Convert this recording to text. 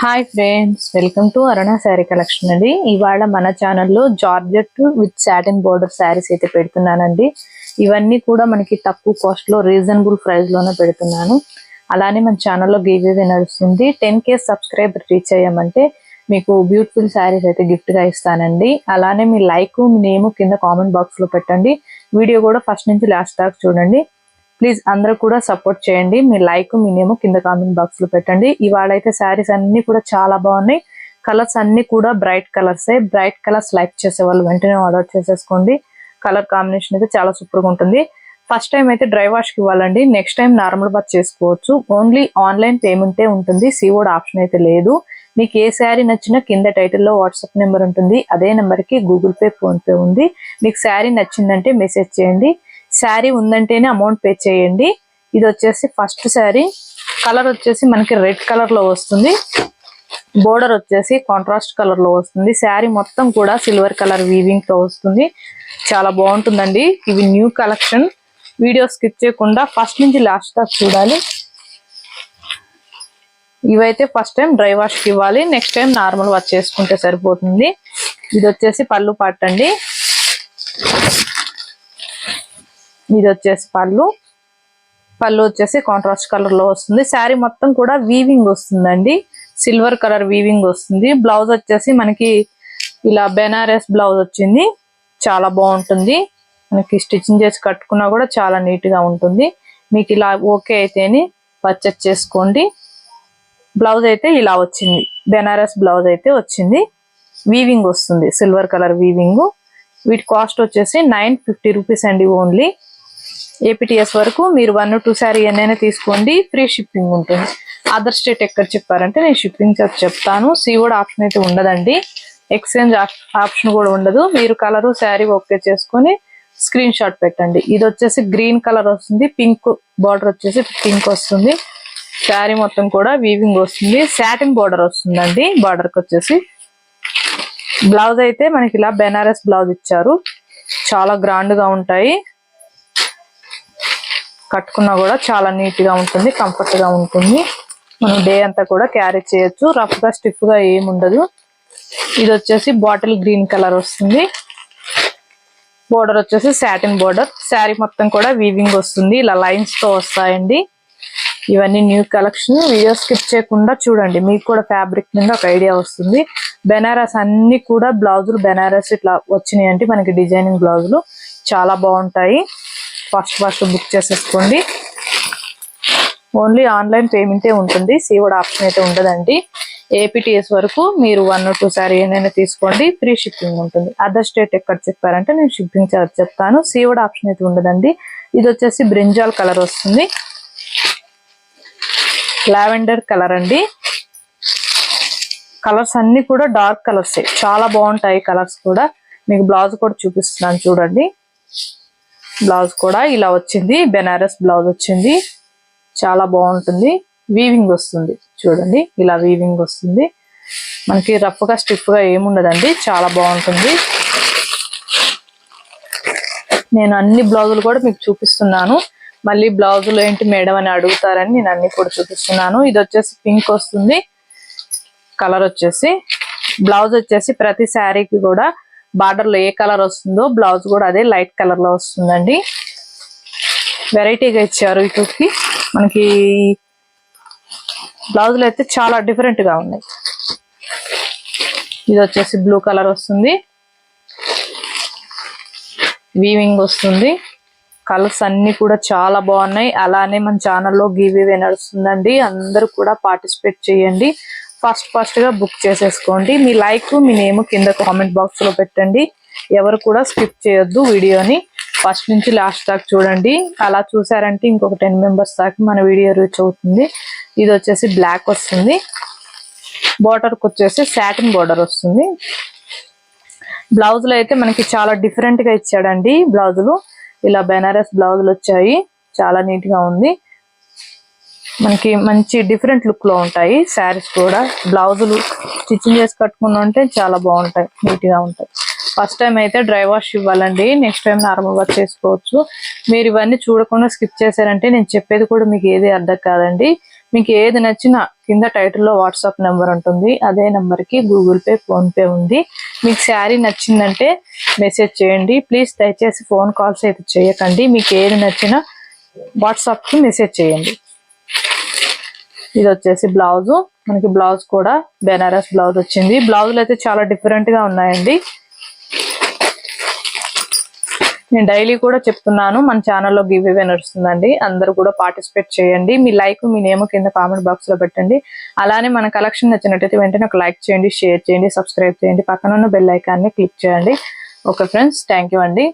Hi friends, welcome to Aruna sari collection అండి. ఇవాళ మన ఛానల్లో georgette with satin border saris అయితే పెడుతున్నానండి. ఇవన్నీ కూడా మనకి తక్కువ కాస్ట్ లో రీజనబుల్ ప్రైస్ లోనే పెడుతున్నాను. అలానే మన ఛానల్లో గివ్ అవే నడుస్తుంది. 10K సబ్స్క్రైబర్ రీచ్ అయ్యామంటే మీకు బ్యూటిఫుల్ శారీస్ అయితే గిఫ్ట్ గా ఇస్తానండి. అలానే మీ లైక్ మీ నేమ్ కింద కామెంట్ బాక్స్ లో పెట్టండి. వీడియో కూడా ఫస్ట్ నుంచి లాస్ట్ దాకా చూడండి. ప్లీజ్ అందరూ కూడా సపోర్ట్ చేయండి. మీ లైక్ మీ నేమ్ కింద కామెంట్ బాక్స్ లో పెట్టండి. ఇవాళ అయితే శారీస్ అన్ని కూడా చాలా బాగున్నాయి. కలర్స్ అన్ని కూడా బ్రైట్ కలర్సే. బ్రైట్ కలర్స్ లైక్ చేసే వాళ్ళు వెంటనే ఆర్డర్ చేసేసుకోండి. కలర్ కాంబినేషన్ అయితే చాలా సూపర్ గా ఉంటుంది. ఫస్ట్ టైం అయితే డ్రై వాష్ కి ఇవ్వాలండి. నెక్స్ట్ టైం నార్మల్ బాత్ చేసుకోవచ్చు. ఓన్లీ ఆన్లైన్ పేమెంటే ఉంటుంది. సీఓడ్ ఆప్షన్ అయితే లేదు. మీకు ఏ శారీ నచ్చినా కింద టైటిల్లో వాట్సాప్ నెంబర్ ఉంటుంది. అదే నెంబర్ కి గూగుల్ పే, ఫోన్ పే ఉంది. మీకు శారీ నచ్చిందంటే మెసేజ్ చేయండి. శారీ ఉందంటేనే అమౌంట్ పే చేయండి. ఇది వచ్చేసి ఫస్ట్ శారీ. కలర్ వచ్చేసి మనకి రెడ్ కలర్ లో వస్తుంది. బోర్డర్ వచ్చేసి కాంట్రాస్ట్ కలర్ లో వస్తుంది. శారీ మొత్తం కూడా సిల్వర్ కలర్ వీవింగ్ తో వస్తుంది. చాలా బాగుంటుందండి. ఇవి న్యూ కలెక్షన్. వీడియో స్కిప్ చేయకుండా ఫస్ట్ నుంచి లాస్ట్ దాకా చూడాలి. ఇవైతే ఫస్ట్ టైం డ్రై వాష్ కి ఇవ్వాలి. నెక్స్ట్ టైం నార్మల్ వాష్ చేసుకుంటే సరిపోతుంది. ఇది వచ్చేసి పళ్ళు పార్ట్ అండి. ఇది వచ్చేసి పళ్ళు వచ్చేసి కాంట్రాస్ట్ కలర్ లో వస్తుంది. శారీ మొత్తం కూడా వీవింగ్ వస్తుందండి. సిల్వర్ కలర్ వీవింగ్ వస్తుంది. బ్లౌజ్ వచ్చేసి మనకి ఇలా బెనారస్ బ్లౌజ్ వచ్చింది. చాలా బాగుంటుంది. మనకి స్టిచ్చింగ్ చేసి కట్టుకున్నా కూడా చాలా నీట్ గా ఉంటుంది. మీకు ఇలా ఓకే అయితేనే పర్చేస్ చేసుకోండి. బ్లౌజ్ అయితే ఇలా వచ్చింది. బెనారస్ బ్లౌజ్ అయితే వచ్చింది. వీవింగ్ వస్తుంది, సిల్వర్ కలర్ వీవింగ్. వీటి కాస్ట్ వచ్చేసి 950 రూపీస్ అండి ఓన్లీ. ఏపీటీఎస్ వరకు మీరు 1 or 2 శారీ ఎన్నైనా తీసుకోండి. ఫ్రీ షిప్పింగ్ ఉంటుంది. అదర్ స్టేట్ ఎక్కడ చెప్పారంటే నేను షిప్పింగ్ చార్జ్ చెప్తాను. సీఓడ్ ఆప్షన్ అయితే ఉండదండి. ఎక్స్చేంజ్ ఆప్షన్ కూడా ఉండదు. మీరు కలరు శారీ ఓకే చేసుకొని స్క్రీన్ షాట్ పెట్టండి. ఇది వచ్చేసి గ్రీన్ కలర్ వస్తుంది. పింక్ బార్డర్ వచ్చేసి పింక్ వస్తుంది. శారీ మొత్తం కూడా వీవింగ్ వస్తుంది. సాటిన్ బార్డర్ వస్తుందండి. బార్డర్ కి వచ్చేసి బ్లౌజ్ అయితే మనకి ఇలా బెనారస్ బ్లౌజ్ ఇచ్చారు. చాలా గ్రాండ్ గా ఉంటాయి. కట్టుకున్నా కూడా చాలా నీట్ గా ఉంటుంది, కంఫర్ట్ గా ఉంటుంది. మనం డే అంతా కూడా క్యారీ చేయొచ్చు. రఫ్ గా స్టిఫ్ గా ఏముండదు. ఇది వచ్చేసి బాటిల్ గ్రీన్ కలర్ వస్తుంది. బోర్డర్ వచ్చేసి సాటిన్ బోర్డర్. శారీ మొత్తం కూడా వీవింగ్ వస్తుంది. ఇలా లైన్స్ తో వస్తాయండి. ఇవన్నీ న్యూ కలెక్షన్. వీడియో స్కిప్ చేయకుండా చూడండి. మీకు కూడా ఫ్యాబ్రిక్ మీద ఒక ఐడియా వస్తుంది. బెనారస్ అన్ని కూడా బ్లౌజులు బెనారస్ ఇట్లా వచ్చినాయి అంటే మనకి డిజైనింగ్ బ్లౌజులు చాలా బాగుంటాయి. ఫస్ట్ బుక్ చేసేసుకోండి. ఓన్లీ ఆన్లైన్ పేమెంటే ఉంటుంది. సీఓడ్ ఆప్షన్ అయితే ఉండదండి. ఏపీటీఎస్ వరకు మీరు 1 or 2 శారీ ఏదైనా తీసుకోండి. ఫ్రీ షిప్పింగ్ ఉంటుంది. అదర్ స్టేట్ ఎక్కడ చెప్పారంటే నేను షిప్పింగ్ చార్జ్ చెప్తాను. సీఓడ్ ఆప్షన్ అయితే ఉండదండి. ఇది వచ్చేసి బ్రింజాల్ కలర్ వస్తుంది. లావెండర్ కలర్ అండి. కలర్స్ అన్ని కూడా డార్క్ కలర్సే. చాలా బాగుంటాయి కలర్స్ కూడా. మీకు బ్లౌజ్ కూడా చూపిస్తున్నాను చూడండి. బ్లౌజ్ కూడా ఇలా వచ్చింది. బెనారస్ బ్లౌజ్ వచ్చింది. చాలా బాగుంటుంది. వీవింగ్ వస్తుంది చూడండి. ఇలా వీవింగ్ వస్తుంది. మనకి రఫ్ గా స్టిఫ్ గా ఏముండదండి. చాలా బాగుంటుంది. నేను అన్ని బ్లౌజులు కూడా మీకు చూపిస్తున్నాను. మళ్ళీ బ్లౌజులు ఏంటి మేడం అని అడుగుతారని నేను అన్ని కూడా చూపిస్తున్నాను. ఇది వచ్చేసి పింక్ వస్తుంది. కలర్ వచ్చేసి బ్లౌజ్ వచ్చేసి ప్రతి శారీకి కూడా బార్డర్ లో ఏ కలర్ వస్తుందో బ్లౌజ్ కూడా అదే లైట్ కలర్ లో వస్తుందండి. వెరైటీగా ఇచ్చారు. వీటికి మనకి బ్లౌజులు అయితే చాలా డిఫరెంట్ గా ఉన్నాయి. ఇది వచ్చేసి బ్లూ కలర్ వస్తుంది. వీవింగ్ వస్తుంది. కలర్స్ అన్ని కూడా చాలా బాగున్నాయి. అలానే మన ఛానల్లో గివ్ అవే నడుస్తుందండి. అందరూ కూడా పార్టిసిపేట్ చేయండి. ఫస్ట్ గా బుక్ చేసేసుకోండి. మీ లైక్ మీ నేమ్ కింద కామెంట్ బాక్స్ లో పెట్టండి. ఎవరు కూడా స్కిప్ చేయొద్దు. వీడియోని ఫస్ట్ నుంచి లాస్ట్ దాకా చూడండి. అలా చూసారంటే ఇంకొక 10 మెంబర్స్ దాకా మన వీడియో రీచ్ అవుతుంది. ఇది వచ్చేసి బ్లాక్ వస్తుంది. బోర్డర్ కి వచ్చేసి సాటిన్ బోర్డర్ వస్తుంది. బ్లౌజులు అయితే మనకి చాలా డిఫరెంట్ గా ఇచ్చాడండి. బ్లౌజులు ఇలా బెనారస్ బ్లౌజులు వచ్చాయి. చాలా నీట్ గా ఉంది. మనకి మంచి డిఫరెంట్ లుక్ లో ఉంటాయి శారీస్ కూడా. బ్లౌజులు స్టిచ్చింగ్ చేసి కట్టుకున్నా అంటే చాలా బాగుంటాయి, నీట్ గా ఉంటాయి. ఫస్ట్ టైం అయితే డ్రై వాష్ ఇవ్వాలండి. నెక్స్ట్ టైం నార్మల్ వాష్ చేసుకోవచ్చు. మీరు ఇవన్నీ చూడకుండా స్కిప్ చేశారంటే నేను చెప్పేది కూడా మీకు ఏది అర్థం కాదండి. మీకు ఏది నచ్చినా కింద టైటిల్లో వాట్సాప్ నెంబర్ ఉంటుంది, అదే నెంబర్కి గూగుల్ పే, ఫోన్పే ఉంది. మీకు శారీ నచ్చిందంటే మెసేజ్ చేయండి. ప్లీజ్ దయచేసి ఫోన్ కాల్స్ అయితే చేయకండి. మీకు ఏది నచ్చినా వాట్సాప్కి మెసేజ్ చేయండి. ఇది వచ్చేసి బ్లౌజు, మనకి బ్లౌజ్ కూడా బెనారస్ బ్లౌజ్ వచ్చింది. బ్లౌజులు అయితే చాలా డిఫరెంట్గా ఉన్నాయండి. నేను డైలీ కూడా చెప్తున్నాను, మన ఛానల్లో గివ్ అవే నడుస్తుందండి. అందరూ కూడా పార్టిసిపేట్ చేయండి. మీ లైక్, మీ నేమ్ కింద కామెంట్ బాక్స్ లో పెట్టండి. అలానే మన కలెక్షన్ నచ్చినట్టయితే వెంటనే ఒక లైక్ చేయండి, షేర్ చేయండి, సబ్స్క్రైబ్ చేయండి, పక్కన ఉన్న బెల్ ఐకాన్ని క్లిక్ చేయండి. ఓకే ఫ్రెండ్స్, థ్యాంక్ యూ అండి.